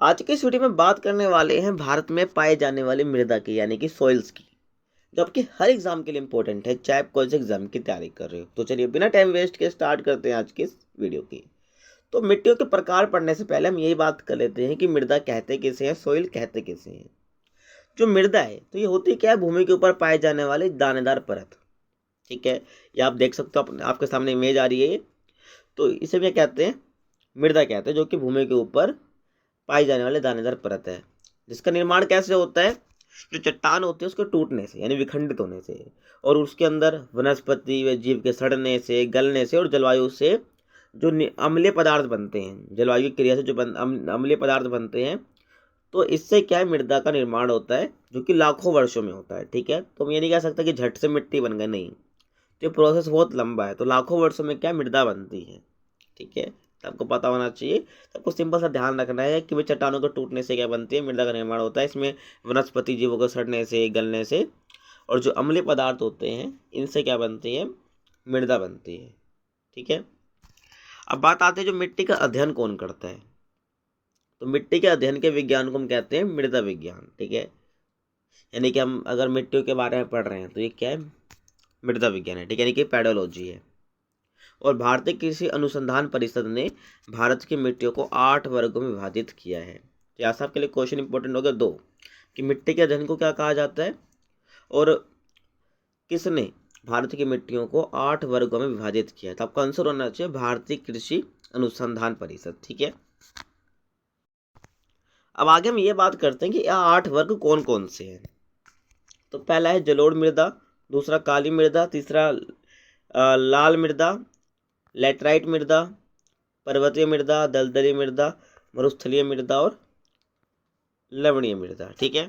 आज की इस वीडियो में बात करने वाले हैं भारत में पाए जाने वाली मृदा की यानी कि सॉइल्स की, जो आपके हर एग्जाम के लिए इंपॉर्टेंट है, चाहे आप कौन से एग्जाम की तैयारी कर रहे हो। तो चलिए बिना टाइम वेस्ट के स्टार्ट करते हैं आज की इस वीडियो की। तो मिट्टियों के प्रकार पढ़ने से पहले हम यही बात कर लेते हैं कि मृदा कहते किसे हैं, सॉइल कहते किसे हैं। जो मृदा है तो ये होती क्या है, भूमि के ऊपर पाए जाने वाली दानेदार परत। ठीक है, ये आप देख सकते हो, आपके सामने इमेज आ रही है ये। तो इसे क्या कहते हैं, मृदा कहते हैं, जो कि भूमि के ऊपर पाई जाने वाले दानेदार परत है, जिसका निर्माण कैसे होता है, जो चट्टान होती है उसके टूटने से यानी विखंडित होने से, और उसके अंदर वनस्पति व जीव के सड़ने से, गलने से और जलवायु से जो अम्लीय पदार्थ बनते हैं, जलवायु की क्रिया से जो अम्लीय पदार्थ बनते हैं, तो इससे क्या है, मृदा का निर्माण होता है, जो कि लाखों वर्षों में होता है। ठीक है, तो हम ये नहीं कह सकते कि झट से मिट्टी बन गई, नहीं, तो ये प्रोसेस बहुत लंबा है। तो लाखों वर्षों में क्या मृदा बनती है। ठीक है, तो आपको पता होना चाहिए। तो आपको सिंपल सा ध्यान रखना है कि वे चट्टानों के टूटने से क्या बनती है, मृदा का निर्माण होता है। इसमें वनस्पति जीवों को सड़ने से, गलने से और जो अम्लीय पदार्थ होते हैं, इनसे क्या बनती है, मृदा बनती है। ठीक है, अब बात आती है जो मिट्टी का अध्ययन कौन करता है। तो मिट्टी के अध्ययन के विज्ञान को हम कहते हैं मृदा विज्ञान। ठीक है, यानी कि हम अगर मिट्टियों के बारे में पढ़ रहे हैं तो ये क्या है, मृदा विज्ञान है। ठीक है, यानी कि पेडोलॉजी है। और भारतीय कृषि अनुसंधान परिषद ने भारत की मिट्टियों को 8 वर्गों में विभाजित किया है। तो यहाँ से आपके लिए क्वेश्चन इंपॉर्टेंट हो गया दो, कि मिट्टी के अध्ययन को क्या कहा जाता है और किसने भारत की मिट्टियों को 8 वर्गों में विभाजित किया है। तो आपका आंसर होना चाहिए भारतीय कृषि अनुसंधान परिषद। ठीक है, अब आगे हम ये बात करते हैं कि यह 8 वर्ग कौन कौन से हैं। तो पहला है जलोढ़ मृदा, दूसरा काली मृदा, तीसरा लाल मृदा, लेटराइट मृदा, पर्वतीय मृदा, दलदली मृदा, मरुस्थलीय मृदा और लवणीय मृदा। ठीक है,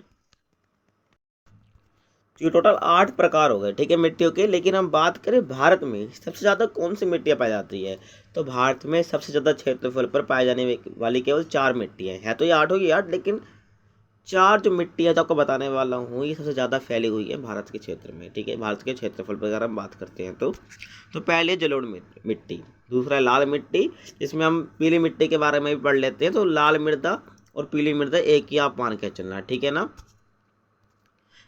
तो ये टोटल 8 प्रकार हो गए। ठीक है, मिट्टियों के। लेकिन हम बात करें भारत में सबसे ज़्यादा कौन सी मिट्टियाँ पाई जाती है, तो भारत में सबसे ज़्यादा क्षेत्रफल पर पाए जाने वाली केवल 4 मिट्टियाँ हैं। तो ये 8 होगी 8, लेकिन 4 जो मिट्टी है जो आपको बताने वाला हूँ, ये सबसे ज़्यादा फैली हुई है भारत के क्षेत्र में। ठीक है, भारत के क्षेत्रफल पर अगर हम बात करते हैं तो पहले जलोढ़ मिट्टी, दूसरा है लाल मिट्टी, जिसमें हम पीली मिट्टी के बारे में भी पढ़ लेते हैं। तो लाल मृदा और पीली मृदा एक ही आप मान के चलना, ठीक है ना।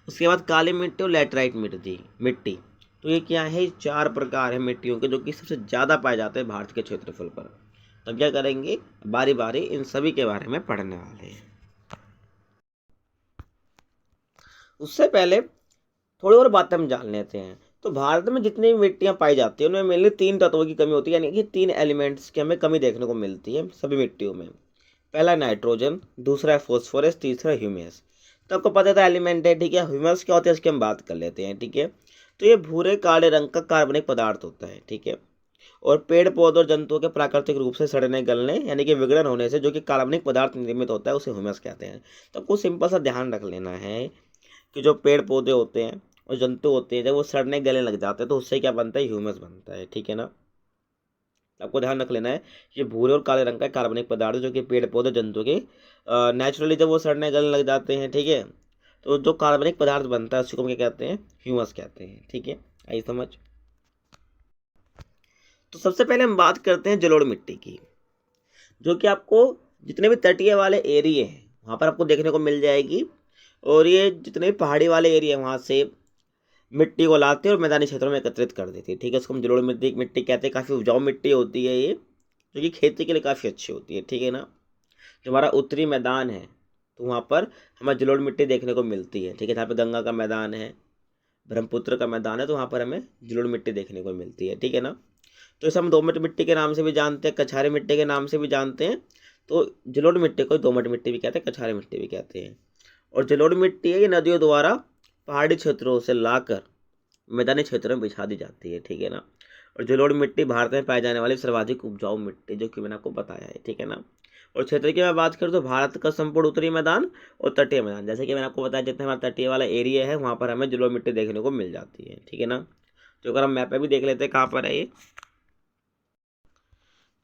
उसके बाद काली मिट्टी और लैटराइट मिट्टी, तो ये क्या है, 4 प्रकार है मिट्टियों के, जो कि सबसे ज़्यादा पाए जाते हैं भारत के क्षेत्रफल पर। तो क्या करेंगे, बारी बारी इन सभी के बारे में पढ़ने वाले हैं। उससे पहले थोड़ी और बातें हम जान लेते हैं। तो भारत में जितनी भी मिट्टियाँ पाई जाती हैं उनमें मेनली 3 तत्वों की कमी होती है, यानी कि 3 एलिमेंट्स की हमें कमी देखने को मिलती है सभी मिट्टियों में। पहला नाइट्रोजन, दूसरा है फॉस्फोरस, तीसरा ह्यूमस। तो आपको पता था एलिमेंट है। ठीक है, ह्यूमस क्या होता है इसकी हम बात कर लेते हैं। ठीक है, तो ये भूरे काले रंग का कार्बनिक पदार्थ होता है। ठीक है, और पेड़ पौधों और जंतुओं के प्राकृतिक रूप से सड़ने गलने यानी कि विघटन होने से जो कि कार्बनिक पदार्थ निर्मित होता है, उसे ह्यूमस कहते हैं। तो आपको सिंपल सा ध्यान रख लेना है कि जो पेड़ पौधे होते हैं और जंतु होते हैं, जब वो सड़ने गलने लग जाते हैं तो उससे क्या बनता है, ह्यूमस बनता है। ठीक है ना, आपको ध्यान रख लेना है, ये भूरे और काले रंग का कार्बनिक पदार्थ जो कि पेड़ पौधे जंतु के नेचुरली जब वो सड़ने गलने लग जाते हैं, ठीक है, तो जो कार्बनिक पदार्थ बनता है उसको हम क्या कहते हैं, ह्यूमस कहते हैं। ठीक है, आई समझ। तो सबसे पहले हम बात करते हैं जलोढ़ मिट्टी की, जो कि आपको जितने भी तटीय वाले एरिए हैं वहाँ पर आपको देखने को मिल जाएगी। और ये जितने भी पहाड़ी वाले एरिया हैं वहाँ से मिट्टी को लाते हैं और मैदानी क्षेत्रों में एकत्रित कर देती है। ठीक है, इसको हम जलोढ़ मिट्टी मिट्टी कहते हैं। काफ़ी उपजाऊ मिट्टी होती है ये, जो कि खेती के लिए काफ़ी अच्छी होती है। ठीक है ना, जो हमारा उत्तरी मैदान है तो वहाँ पर हमें जलोढ़ मिट्टी देखने को मिलती है। ठीक है, जहाँ पे गंगा का मैदान है, ब्रह्मपुत्र का मैदान है, तो वहाँ पर हमें जलोढ़ मिट्टी देखने को मिलती है। ठीक है ना, तो इसे हम दोमट मिट्टी के नाम से भी जानते हैं, कछारी मिट्टी के नाम से भी जानते हैं। तो जलोढ़ मिट्टी को दोमट मिट्टी भी कहते हैं, कछारी मिट्टी भी कहते हैं। और जलोढ़ मिट्टी है ये नदियों द्वारा पहाड़ी क्षेत्रों से लाकर मैदानी क्षेत्रों में बिछा दी जाती है। ठीक है ना, और जलोढ़ मिट्टी भारत में पाई जाने वाली सर्वाधिक उपजाऊ मिट्टी, जो कि मैंने आपको बताया है। ठीक है ना, और क्षेत्र की मैं बात करूँ तो भारत का संपूर्ण उत्तरी मैदान और तटीय मैदान, जैसे कि मैंने आपको बताया, जितने हमारा तटीय वाला एरिया है वहाँ पर हमें जलोढ़ मिट्टी देखने को मिल जाती है। ठीक है ना, तो अगर हम मैप पे भी देख लेते हैं कहाँ पर है ये,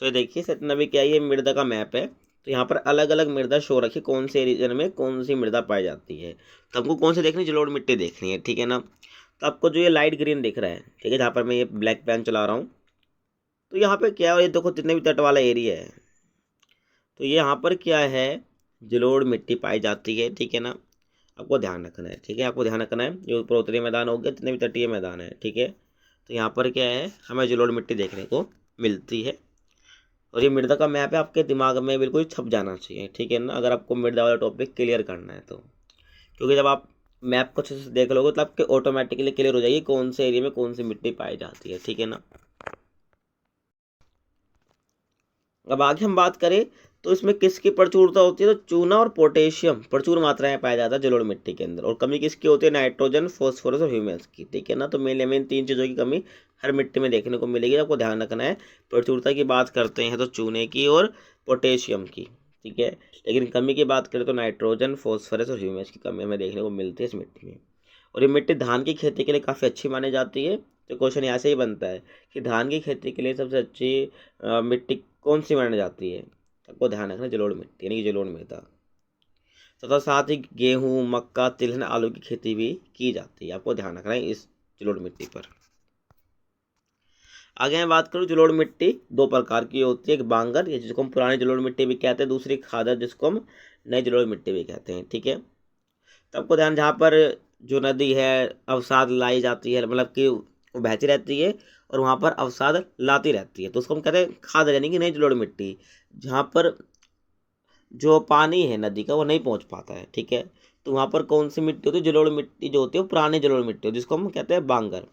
तो ये देखिए सतनवी क्या, ये मृदा का मैप है। तो यहाँ पर अलग अलग मृदा शो रखी, कौन से रीजन में कौन सी मृदा पाई जाती है। तो हमको कौन सी देखनी, जलोढ़ मिट्टी देखनी है। ठीक है ना, तो आपको जो ये लाइट ग्रीन दिख रहा है, ठीक है, जहाँ पर मैं ये ब्लैक पेन चला रहा हूँ, तो यहाँ पे क्या है, ये देखो जितने भी तट वाला एरिया है, तो ये यहाँ पर क्या है, जलोढ़ मिट्टी पाई जाती है, ठीक है ना। आपको ध्यान रखना है, ठीक है, आपको ध्यान रखना है। जो पर्वतीय मैदान हो गए, जितने भी तटीय मैदान है, ठीक है, तो यहाँ पर क्या है, हमें जलोढ़ मिट्टी देखने को मिलती है। और ये मृदा का मैप है, आपके दिमाग में बिल्कुल छप जाना चाहिए, ठीक है ना, अगर आपको मृदा वाला टॉपिक क्लियर करना है तो। क्योंकि जब आप मैप को अच्छे से देख लोगे तो आपके ऑटोमेटिकली क्लियर हो जाएगी कौन से एरिया में कौन सी मिट्टी पाई जाती है, ठीक है ना। अब आगे हम बात करें तो इसमें किसकी प्रचुरता होती है, तो चूना और पोटेशियम प्रचुर मात्रा में पाया जाता है जलोढ़ मिट्टी के अंदर। और कमी किसकी होती है, नाइट्रोजन, फास्फोरस और ह्यूमस की, ठीक है ना। तो मेनली हमें इन तीन चीज़ों की कमी हर मिट्टी में देखने को मिलेगी, आपको ध्यान रखना है। प्रचुरता की बात करते हैं तो चूने की और पोटेशियम की, ठीक है। लेकिन कमी की बात करें तो नाइट्रोजन, फास्फोरस और ह्यूमस की कमी हमें देखने को मिलती है इस मिट्टी में। और ये मिट्टी धान की खेती के लिए काफ़ी अच्छी मानी जाती है। तो क्वेश्चन यहाँ से ही बनता है कि धान की खेती के लिए सबसे अच्छी मिट्टी कौन सी मानी जाती है। आपको ध्यान रखना, जलोढ़ मिट्टी यानी कि जलोढ़ मृदा। तथा साथ ही गेहूँ, मक्का, तिलहन, आलू की खेती भी की जाती है, आपको ध्यान रखना है इस जलोढ़ मिट्टी पर। आगे मैं बात करूँ, जलोढ़ मिट्टी दो प्रकार की होती है, एक बांगर या जिसको हम पुरानी जलोढ़ मिट्टी भी कहते हैं, दूसरी खादर जिसको हम नई जलोढ़ मिट्टी भी कहते हैं, ठीक है। तो आपको ध्यान, जहाँ पर जो नदी है अवसाद लाई जाती है, मतलब कि वो बहती रहती है और वहाँ पर अवसाद लाती रहती है, तो उसको हम कहते हैं खादर यानी कि नई जलोढ़ मिट्टी। जहाँ पर जो पानी है नदी का वो नहीं पहुँच पाता है, ठीक है, तो वहाँ पर कौन सी मिट्टी होती है, जलोढ़ मिट्टी जो होती है वो पुरानी जलोढ़ मिट्टी होती है, जिसको हम कहते हैं बांगर।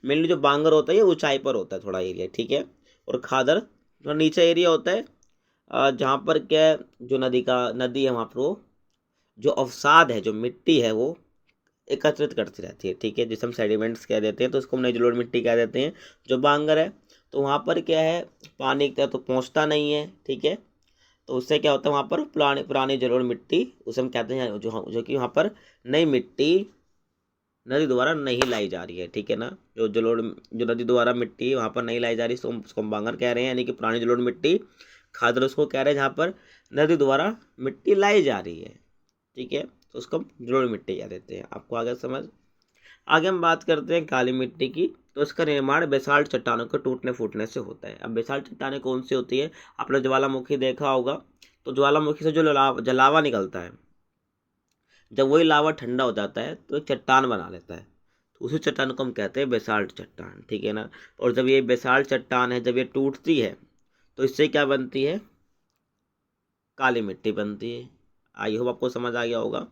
मेनली जो बांगर होता है ये ऊंचाई पर होता है थोड़ा एरिया, ठीक है। और खादर थोड़ा नीचे एरिया होता है, जहाँ पर क्या है, जो नदी है वहाँ पर वो जो अवसाद है, जो मिट्टी है वो एकत्रित करती रहती है, ठीक है, जिसे हम सेडिमेंट्स कह देते हैं, तो उसको हम नई जलोढ़ मिट्टी कह देते हैं। जो बांगर है तो वहाँ पर क्या है, पानी की तरह तो पहुँचता नहीं है, ठीक है, तो उससे क्या होता है, वहाँ पर पुरानी पुरानी जलोढ़ मिट्टी उसे हम कहते हैं, जो कि वहाँ पर नई मिट्टी नदी द्वारा नहीं लाई जा रही है, ठीक है ना। जो नदी द्वारा मिट्टी वहाँ पर नहीं लाई जा रही, उसको हम बांगर कह रहे हैं, यानी कि पुरानी जलोढ़ मिट्टी। खादर उसको कह रहे हैं जहाँ पर नदी द्वारा मिट्टी लाई जा रही है, ठीक है, तो उसको हम जलोढ़ मिट्टी कह देते हैं। आपको आगे समझ। आगे हम बात करते हैं काली मिट्टी की। तो इसका निर्माण बेसाल्ट चट्टानों के टूटने फूटने से होता है। अब बेसाल्ट चट्टानें कौन सी होती है, आपने ज्वालामुखी देखा होगा, तो ज्वालामुखी से जो जलावा निकलता है, जब वही लावा ठंडा हो जाता है तो एक चट्टान बना लेता है, तो उसी चट्टान को हम कहते हैं बेसाल्ट चट्टान, ठीक है ना। और जब ये बेसाल्ट चट्टान है, जब ये टूटती है तो इससे क्या बनती है, काली मिट्टी बनती है। आई होप आपको समझ आ गया होगा।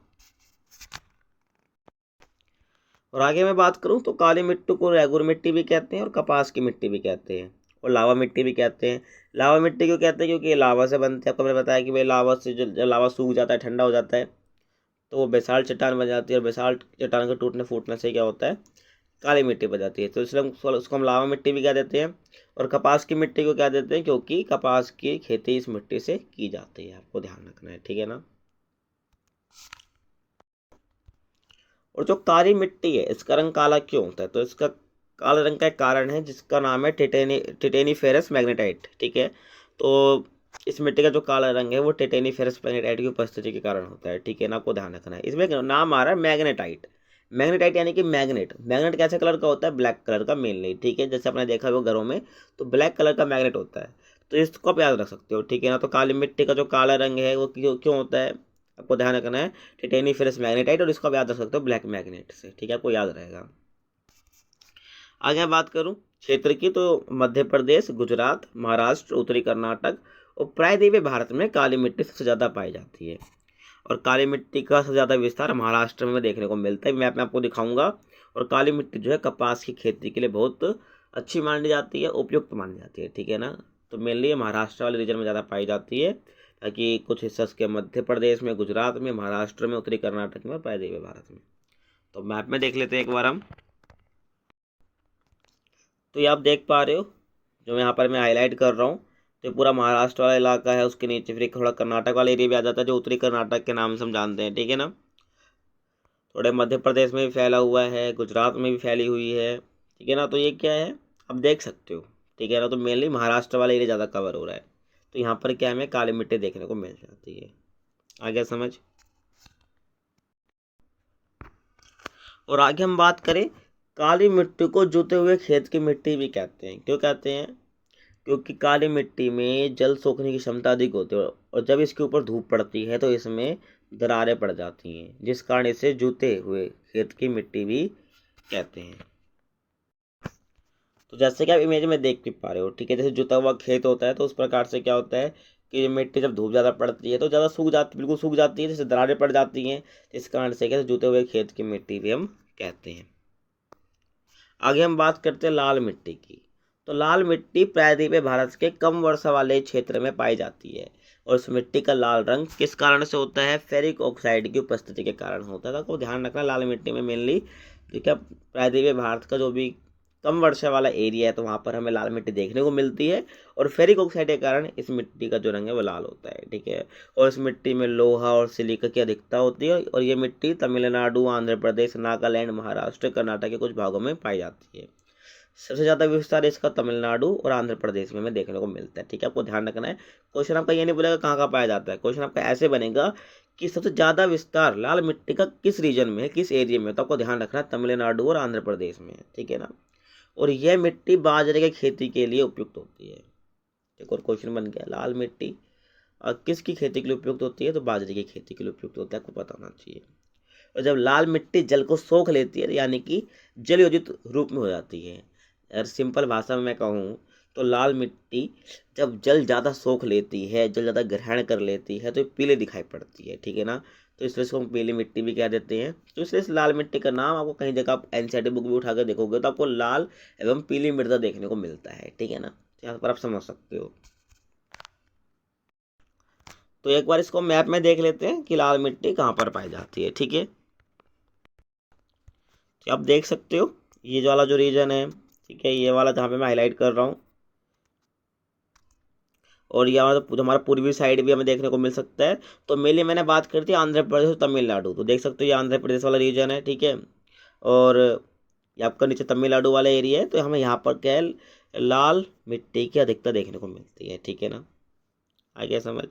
और आगे मैं बात करूं तो काली मिट्टी को रेगुर मिट्टी भी कहते हैं और कपास की मिट्टी भी कहते हैं और लावा मिट्टी भी कहते हैं। लावा मिट्टी क्यों कहते हैं, क्योंकि ये लावा से बनती है। आपको मैंने बताया कि भाई लावा से जो लावा सूख जाता है, ठंडा हो जाता है, तो वो बेसाल्ट चट्टान बन जाती है, और बेसाल्ट चट्टान के टूटने फूटने से क्या होता है, काली मिट्टी बन जाती है, तो इसलिए उसको हम लावा मिट्टी भी कह देते हैं। और कपास की मिट्टी को क्या देते हैं, क्योंकि कपास की खेती इस मिट्टी से की जाती है, आपको ध्यान रखना है, ठीक है ना। और जो काली मिट्टी है इसका रंग काला क्यों होता है, तो इसका काले रंग का एक कारण है जिसका नाम है टिटेनीफेरस मैग्नेटाइट, ठीक है। तो इस मिट्टी का जो काला रंग है वो टिटेनीफेरस मैग्नेटाइट की उपस्थिति के कारण होता है, ठीक है ना, आपको ध्यान रखना है। इसमें एक नाम आ रहा है मैग्नेटाइट। मैग्नेटाइट यानी कि मैग्नेट। मैग्नेट कैसे कलर का होता है, ब्लैक कलर का मेनली, ठीक है, जैसे आपने देखा हो घरों में तो ब्लैक कलर का मैग्नेट होता है, तो इसको आप याद रख सकते हो, ठीक है ना। तो काली मिट्टी का जो काला रंग है वो क्यों क्यों होता है, आपको ध्यान रखना है, टिटेनीफेरस मैग्नेटाइट, और इसको आप याद रख सकते हो ब्लैक मैग्नेट से, ठीक है, आपको याद रहेगा। आगे मैं बात करूं क्षेत्र की, तो मध्य प्रदेश, गुजरात, महाराष्ट्र, उत्तरी कर्नाटक और प्रायद्वीपीय भारत में काली मिट्टी सबसे ज़्यादा पाई जाती है। और काली मिट्टी का सबसे ज़्यादा विस्तार महाराष्ट्र में देखने को मिलता है, मैप में आपको दिखाऊंगा। और काली मिट्टी जो है कपास की खेती के लिए बहुत अच्छी मानी जाती है, उपयुक्त मानी जाती है, ठीक है ना। तो मेनली महाराष्ट्र वाले रीजन में ज़्यादा पाई जाती है, ताकि कुछ हिस्सा के मध्य प्रदेश में, गुजरात में, महाराष्ट्र में, उत्तरी कर्नाटक में और प्रायद्वीपीय भारत में। तो मैप में देख लेते हैं एक बार हम। तो ये आप देख पा रहे हो, जो यहाँ पर मैं हाईलाइट कर रहा हूँ, तो पूरा महाराष्ट्र वाला इलाका है, उसके नीचे फिर थोड़ा कर्नाटक वाला एरिया भी आ जाता है, जो उत्तरी कर्नाटक के नाम से हम जानते हैं, ठीक है ना। थोड़े मध्य प्रदेश में भी फैला हुआ है, गुजरात में भी फैली हुई है, ठीक है ना। तो ये क्या है, आप देख सकते हो, ठीक है ना। तो मेनली महाराष्ट्र वाला एरिया ज़्यादा कवर हो रहा है, तो यहाँ पर क्या हमें काली मिट्टी देखने को मिल जाती है। आगे समझ। और आगे हम बात करें, काली मिट्टी को जुते हुए खेत की मिट्टी भी कहते हैं। क्यों कहते हैं, क्योंकि काली मिट्टी में जल सोखने की क्षमता अधिक होती है और जब इसके ऊपर धूप पड़ती है तो इसमें दरारें पड़ जाती हैं, जिस कारण इसे जूते हुए खेत की मिट्टी भी कहते हैं। तो जैसे कि आप इमेज में देख भी पा रहे हो, ठीक है, जैसे जुता हुआ खेत होता है तो उस प्रकार से क्या होता है कि मिट्टी जब धूप ज़्यादा पड़ती है तो ज़्यादा सूख जाती, बिल्कुल सूख जाती है, जैसे दरारें पड़ जाती हैं, इस कारण से क्या जुते हुए खेत की मिट्टी भी हम कहते हैं। आगे हम बात करते हैं लाल मिट्टी की। तो लाल मिट्टी प्रायद्वीपीय भारत के कम वर्षा वाले क्षेत्र में पाई जाती है और इस मिट्टी का लाल रंग किस कारण से होता है? फेरिक ऑक्साइड की उपस्थिति के कारण होता है। तो आपको ध्यान रखना, लाल मिट्टी में मेनली देखिए प्रायद्वीपीय भारत का जो भी कम वर्षा वाला एरिया है तो वहाँ पर हमें लाल मिट्टी देखने को मिलती है और फेरिक ऑक्साइड के कारण इस मिट्टी का जो रंग है वो लाल होता है, ठीक है। और इस मिट्टी में लोहा और सिलिका की अधिकता होती है और ये मिट्टी तमिलनाडु, आंध्र प्रदेश, नागालैंड, महाराष्ट्र, कर्नाटक के कुछ भागों में पाई जाती है। सबसे ज़्यादा विस्तार इसका तमिलनाडु और आंध्र प्रदेश में हमें देखने को मिलता है, ठीक है। आपको ध्यान रखना है, क्वेश्चन आपका ये नहीं बोलेगा कहाँ कहाँ पाया जाता है, क्वेश्चन आपका ऐसे बनेगा कि सबसे ज़्यादा विस्तार लाल मिट्टी का किस रीजन में है, किस एरिया में। तो आपको ध्यान रखना है तमिलनाडु और आंध्र प्रदेश में है, ठीक है ना। और यह मिट्टी बाजरे की खेती के लिए उपयुक्त होती है। एक और क्वेश्चन बन गया, लाल मिट्टी किसकी खेती के लिए उपयुक्त होती है? तो बाजरे की खेती के लिए उपयुक्त होता है, आपको पता होना चाहिए। और जब लाल मिट्टी जल को सोख लेती है यानी कि जल योजित रूप में हो जाती है, अगर सिंपल भाषा में मैं कहूँ तो लाल मिट्टी जब जल ज़्यादा सोख लेती है, जल ज़्यादा ग्रहण कर लेती है तो पीले दिखाई पड़ती है, ठीक है ना। तो इसलिए इसको हम पीली मिट्टी भी कह देते हैं। तो इसलिए इस लाल मिट्टी का नाम आपको कहीं जगह आप एनसीईआरटी बुक भी उठा कर देखोगे तो आपको लाल एवं पीली मृदा देखने को मिलता है, ठीक है ना। यहाँ पर आप समझ सकते हो। तो एक बार इसको मैप में देख लेते हैं कि लाल मिट्टी कहाँ पर पाई जाती है, ठीक है। तो आप देख सकते हो ये वाला जो रीजन है, ठीक है, ये वाला जहाँ पे मैं हाईलाइट कर रहा हूँ, और ये हमारा पूर्वी साइड भी हमें देखने को मिल सकता है। तो मेनली मैंने बात करी थी आंध्र प्रदेश और तमिलनाडु, तो देख सकते हो ये आंध्र प्रदेश वाला रीजन है, ठीक है। और ये आपका नीचे तमिलनाडु वाला एरिया है। तो हमें यहाँ पर क्या है, लाल मिट्टी की अधिकता देखने को मिलती है, ठीक है ना। आ गया समझ।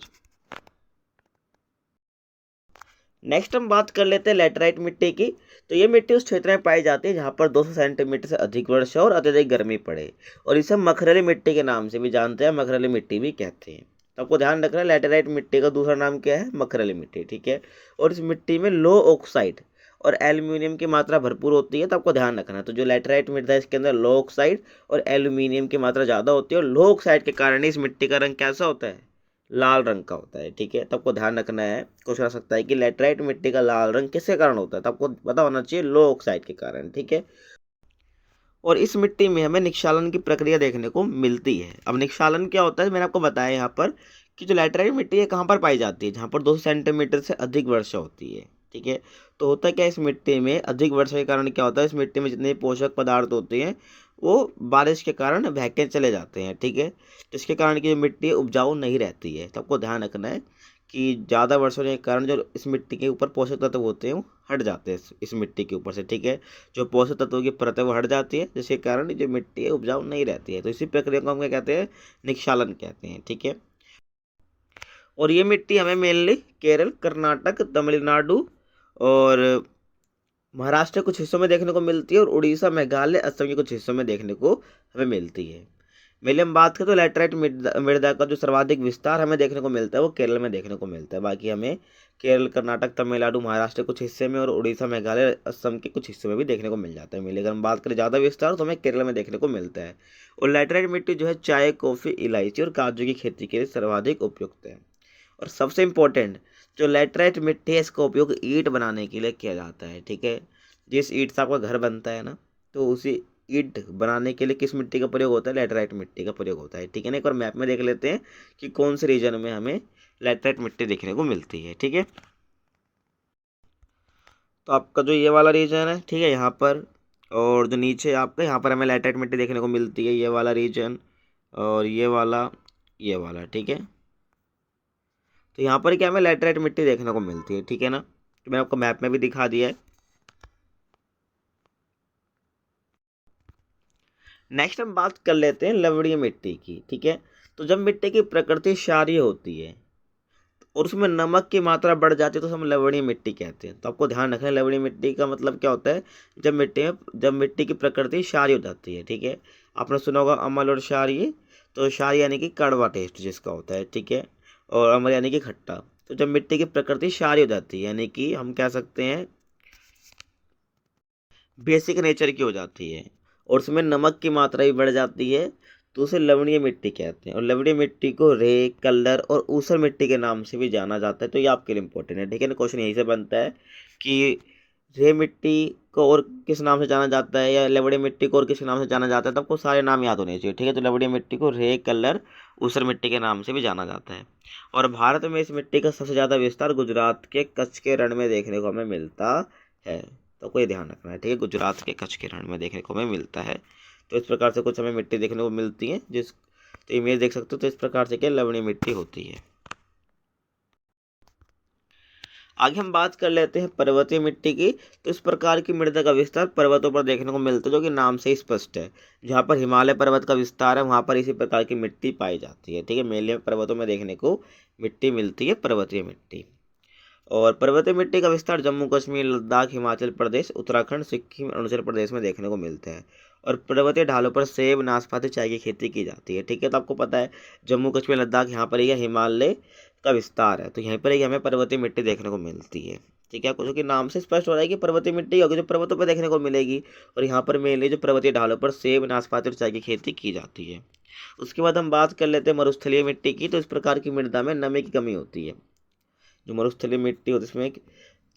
नेक्स्ट हम बात कर लेते हैं लेटराइट मिट्टी की। तो ये मिट्टी उस क्षेत्र में पाई जाती है जहाँ पर 200 सेंटीमीटर से अधिक वर्षा और अत्यधिक गर्मी पड़े, और इसे मखरली मिट्टी के नाम से भी जानते हैं, मखरली मिट्टी भी कहते हैं। तो आपको ध्यान रखना है लेटराइट मिट्टी का दूसरा नाम क्या है? मखरली मिट्टी, ठीक है। और इस मिट्टी में लो ऑक्साइड और एल्यूमिनियम की मात्रा भरपूर होती है। तो आपको ध्यान रखना है, तो जो लेटराइट मिट्टी है इसके अंदर लो ऑक्साइड और एल्यूमिनियम की मात्रा ज़्यादा होती है और लो ऑक्साइड के कारण इस मिट्टी का रंग कैसा होता है? लाल रंग का होता है, ठीक है। तो आपको ध्यान रखना है, क्वेश्चन आ सकता है कि लेटराइट मिट्टी का लाल रंग किसके कारण होता है? तो आपको पता होना चाहिए लो ऑक्साइड के कारण, ठीक है। और इस मिट्टी में हमें निक्षालन की प्रक्रिया देखने को मिलती है। अब निक्षालन क्या होता है मैंने आपको बताया यहाँ पर कि जो लेटराइट मिट्टी है कहाँ पर पाई जाती है? जहाँ पर 200 सेंटीमीटर से अधिक वर्षा होती है, ठीक है। तो होता क्या है, इस मिट्टी में अधिक वर्षा के कारण क्या होता है, इस मिट्टी में जितने पोषक पदार्थ होते हैं वो बारिश के कारण बह के चले जाते हैं, ठीक है। जिसके कारण की मिट्टी उपजाऊ नहीं रहती है। तो आपको ध्यान रखना है कि ज़्यादा वर्षा होने के कारण जो इस मिट्टी के ऊपर पोषक तत्व होते हैं वो हट जाते हैं इस मिट्टी के ऊपर से, ठीक है। जो पोषक तत्वों की परत है वो हट जाती है, जिसके कारण जो मिट्टी है उपजाऊ नहीं रहती है। तो इसी प्रक्रिया को हम क्या कहते हैं? निक्षालन कहते हैं, ठीक है। और ये मिट्टी हमें मेनली केरल, कर्नाटक, तमिलनाडु और महाराष्ट्र के कुछ हिस्सों में देखने को मिलती है और उड़ीसा, मेघालय, असम के कुछ हिस्सों में देखने को हमें मिलती है। मेनली हम बात करें तो लेटराइट मृदा का जो सर्वाधिक विस्तार हमें देखने को मिलता है वो केरल में देखने को मिलता है। बाकी हमें केरल, कर्नाटक, तमिलनाडु, महाराष्ट्र के कुछ हिस्से में और उड़ीसा, मेघालय, असम के कुछ हिस्सों में भी देखने को मिल जाता है। मेनली अगर हम बात करें ज़्यादा विस्तार तो हमें केरल में देखने को मिलता है। और लेटराइट मिट्टी जो है चाय, कॉफ़ी, इलायची और काजू की खेती के लिए सर्वाधिक उपयुक्त है। और सबसे इम्पोर्टेंट, जो लेटराइट मिट्टी है इसका उपयोग ईंट बनाने के लिए किया जाता है, ठीक है। जिस ईंट से आपका घर बनता है ना, तो उसी ईंट बनाने के लिए किस मिट्टी का प्रयोग होता है? लेटराइट मिट्टी का प्रयोग होता है, ठीक है ना। एक बार मैप में देख लेते हैं कि कौन से रीजन में हमें लेटराइट मिट्टी देखने को मिलती है, ठीक है। तो आपका जो ये वाला रीजन है, ठीक है, यहाँ पर, और जो नीचे आपका यहाँ पर हमें लेटराइट मिट्टी देखने को मिलती है, ये वाला रीजन और ये वाला, ठीक है। तो यहाँ पर क्या हमें लेटराइट मिट्टी देखने को मिलती है, ठीक है ना। तो मैंने आपको मैप में भी दिखा दिया है। नेक्स्ट हम बात कर लेते हैं लवणीय मिट्टी की, ठीक है। तो जब मिट्टी की प्रकृति क्षारीय होती है और उसमें नमक की मात्रा बढ़ जाती है तो हम लवणीय मिट्टी कहते हैं। तो आपको ध्यान रखना है लवणीय मिट्टी का मतलब क्या होता है? जब मिट्टी की प्रकृति क्षारीय हो जाती है, ठीक है। आपने सुना होगा अम्ल और क्षारीय। तो क्षार यानी कि कड़वा टेस्ट जिसका होता है, ठीक है, और अम्ल यानी कि खट्टा। तो जब मिट्टी की प्रकृति क्षारीय हो जाती है यानी कि हम कह सकते हैं बेसिक नेचर की हो जाती है और उसमें नमक की मात्रा भी बढ़ जाती है, तो उसे लवणीय मिट्टी कहते हैं। और लवणीय मिट्टी को रे, कल्लर और ऊसर मिट्टी के नाम से भी जाना जाता है। तो ये आपके लिए इंपॉर्टेंट है, ठीक है ना। क्वेश्चन यहीं से बनता है कि रे मिट्टी को और किस नाम से जाना जाता है या लवणीय मिट्टी को और किस नाम से जाना जाता है, तो आपको सारे नाम याद होने चाहिए, ठीक है। तो लवणीय मिट्टी को रे, कल्लर, ऊसर मिट्टी के नाम से भी जाना जाता है। और भारत में इस मिट्टी का सबसे ज़्यादा विस्तार गुजरात के कच्छ के रण में देखने को हमें मिलता है। तो कोई ध्यान रखना है, ठीक है, गुजरात के कच्छ के रण में देखने को हमें मिलता है। तो इस प्रकार से कुछ हमें मिट्टी देखने को मिलती है, तो इमेज देख सकते हो। तो इस प्रकार से क्या लवणीय मिट्टी होती है। आगे हम बात कर लेते हैं पर्वतीय मिट्टी की। तो इस प्रकार की मृदा का विस्तार पर्वतों पर देखने को मिलता है, जो कि नाम से ही स्पष्ट है। जहाँ पर हिमालय पर्वत का विस्तार है वहाँ पर इसी प्रकार की मिट्टी पाई जाती है, ठीक है। मेले पर्वतों में देखने को मिट्टी मिलती है पर्वतीय मिट्टी। और पर्वतीय मिट्टी का विस्तार जम्मू कश्मीर, लद्दाख, हिमाचल प्रदेश, उत्तराखंड, सिक्किम, अरुणाचल प्रदेश में देखने को मिलता है। और पर्वतीय ढालों पर सेब, नाशपाती, चाय की खेती की जाती है, ठीक है। तो आपको पता है जम्मू कश्मीर, लद्दाख, यहाँ पर ही हिमालय का विस्तार है, तो यहीं पर ही हमें पर्वतीय मिट्टी देखने को मिलती है, ठीक है। क्योंकि नाम से स्पष्ट हो रहा है कि पर्वतीय मिट्टी होगी जो पर्वतों पर देखने को मिलेगी। और यहाँ पर मेनली जो पर्वतीय ढालों पर सेब, नाशपाती और चाय की खेती की जाती है। उसके बाद हम बात कर लेते हैं मरुस्थलीय मिट्टी की। तो इस प्रकार की मृदा में नमी की कमी होती है। जो मरुस्थलीय मिट्टी होती है इसमें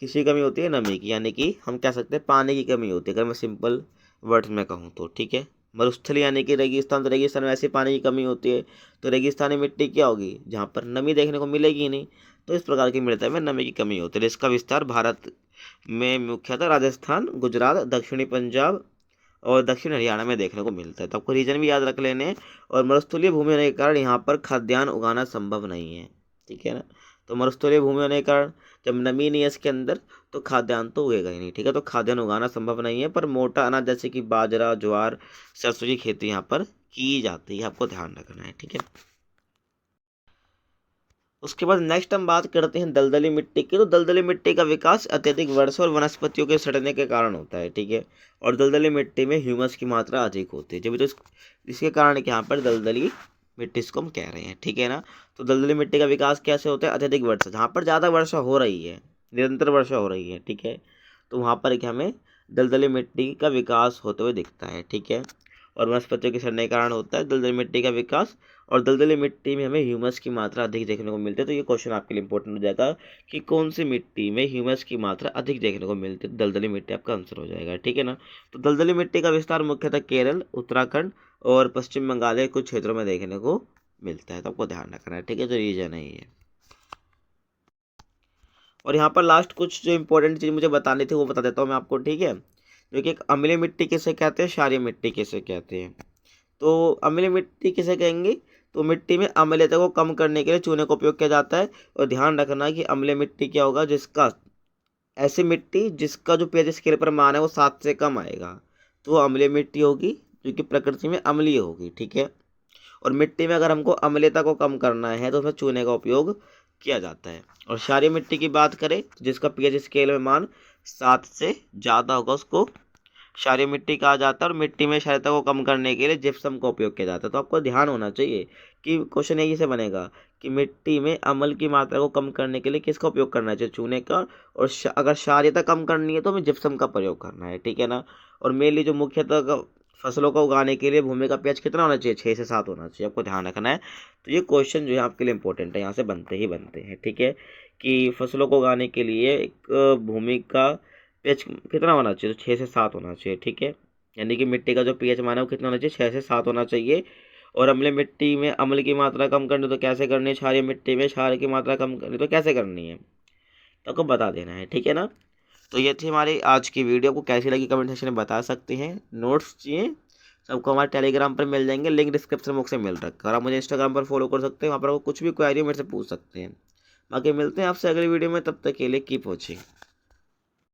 किसी कमी होती है नमी की, यानी कि हम कह सकते हैं पानी की कमी होती है, अगर मैं सिंपल वर्ड्स में कहूँ तो, ठीक है। मरुस्थली यानी कि रेगिस्तान, तो रेगिस्तान में ऐसे पानी की कमी होती है। तो रेगिस्तानी मिट्टी क्या होगी, जहाँ पर नमी देखने को मिलेगी ही नहीं। तो इस प्रकार की मृदा में नमी की कमी होती है। इसका विस्तार भारत में मुख्यतः राजस्थान, गुजरात, दक्षिणी पंजाब और दक्षिण हरियाणा में देखने को मिलता है। तो आपको रीजन भी याद रख लेने हैं। और मरुस्थलीय भूमि होने के कारण यहाँ पर खाद्यान्न उगाना संभव नहीं है, ठीक है ना। तो मरुस्थलीय भूमि होने के कारण जब नमी नहीं है इसके अंदर तो खाद्यान्न तो उगेगा ही नहीं, ठीक है। तो खाद्यान्न उगाना संभव नहीं है, पर मोटा अनाज जैसे कि बाजरा, ज्वार, सरसों की खेती यहाँ पर की जाती है, आपको ध्यान रखना है, ठीक है। उसके बाद नेक्स्ट हम बात करते हैं दलदली मिट्टी की। तो दलदली मिट्टी का विकास अत्यधिक वर्षा और वनस्पतियों के सड़ने के कारण होता है, ठीक है। और दलदली मिट्टी में ह्यूमस की मात्रा अधिक होती है, जब तो इसके कारण कि यहाँ पर दलदली मिट्टी इसको हम कह रहे हैं, ठीक है ना। तो दलदली मिट्टी का विकास कैसे होता है, अत्यधिक वर्षा, जहाँ पर ज़्यादा वर्षा हो रही है, निरंतर वर्षा हो रही है, ठीक है, तो वहाँ पर क्या हमें दलदली मिट्टी का विकास होते हुए दिखता है, ठीक है। और वनस्पतियों के सड़ने के कारण होता है दलदली मिट्टी का विकास। और दलदली मिट्टी में हमें ह्यूमस की मात्रा अधिक देखने को मिलती है। तो ये क्वेश्चन आपके लिए इंपॉर्टेंट हो जाएगा कि कौन सी मिट्टी में ह्यूमस की मात्रा अधिक देखने को मिलती है। दलदली मिट्टी आपका आंसर हो जाएगा, ठीक है ना। तो दलदली मिट्टी का विस्तार मुख्यतः केरल, उत्तराखंड और पश्चिम बंगाल के कुछ क्षेत्रों में देखने को मिलता है। तो आपको ध्यान रखना है, ठीक है, जो रीजन है ये। और यहाँ पर लास्ट कुछ जो इंपॉर्टेंट चीज़ मुझे बतानी थी वो बता देता हूँ मैं आपको, ठीक है। जो कि एक अम्लीय मिट्टी किसे कहते हैं, क्षारीय मिट्टी किसे कहते हैं। तो अम्लीय मिट्टी किसे कहेंगे, तो मिट्टी में अम्लीयता को कम करने के लिए चूने का उपयोग किया जाता है। और ध्यान रखना कि अम्लीय मिट्टी क्या होगा, जिसका ऐसी मिट्टी जिसका जो पीएच स्केल पर मान है वो 7 से कम आएगा, तो वो अम्लीय मिट्टी होगी, जो कि प्रकृति में अम्लीय होगी, ठीक है। और मिट्टी में अगर हमको अम्लीयता को कम करना है तो उसमें चूने का उपयोग किया जाता है। और क्षारीय मिट्टी की बात करें तो जिसका पीएच स्केल में मान 7 से ज़्यादा होगा उसको क्षारीय मिट्टी कहा जाता है। और मिट्टी में क्षारीयता को कम करने के लिए जिप्सम का उपयोग किया जाता है। तो आपको ध्यान होना चाहिए कि क्वेश्चन यही से बनेगा कि मिट्टी में अम्ल की मात्रा को कम करने के लिए किसका उपयोग करना चाहिए, चूने का। और अगर क्षारीयता कम करनी है तो हमें जिप्सम का प्रयोग करना है, ठीक है ना। और मेनली जो मुख्यतः फसलों को उगाने के लिए भूमि का पीएच कितना होना चाहिए, 6 से 7 होना चाहिए, आपको ध्यान रखना है। तो ये क्वेश्चन जो है आपके लिए इंपॉर्टेंट है, यहाँ से बनते ही बनते हैं, ठीक है। कि फसलों को उगाने के लिए एक भूमि का पीएच कितना होना चाहिए, तो 6 से 7 होना चाहिए, ठीक है। यानी कि मिट्टी का जो पीएच मान है वो कितना होना चाहिए, 6 से 7 होना चाहिए। और अम्लीय मिट्टी में अम्ल की मात्रा कम करनी तो कैसे करनी है, क्षारीय मिट्टी में क्षार की मात्रा कम करनी तो कैसे करनी है, तो आपको बता देना है, ठीक है ना। तो ये थी हमारी आज की वीडियो, आपको कैसी लगी कमेंट सेक्शन में बता सकते हैं। नोट्स चाहिए सबको हमारे टेलीग्राम पर मिल जाएंगे, लिंक डिस्क्रिप्शन बॉक्स में मिल रखा है। और आप मुझे इंस्टाग्राम पर फॉलो कर सकते हैं, वहाँ पर आपको कुछ भी क्वेरी मेरे से पूछ सकते हैं। बाकी मिलते हैं आपसे अगली वीडियो में, तब तक के लिए कीप वॉचिंग।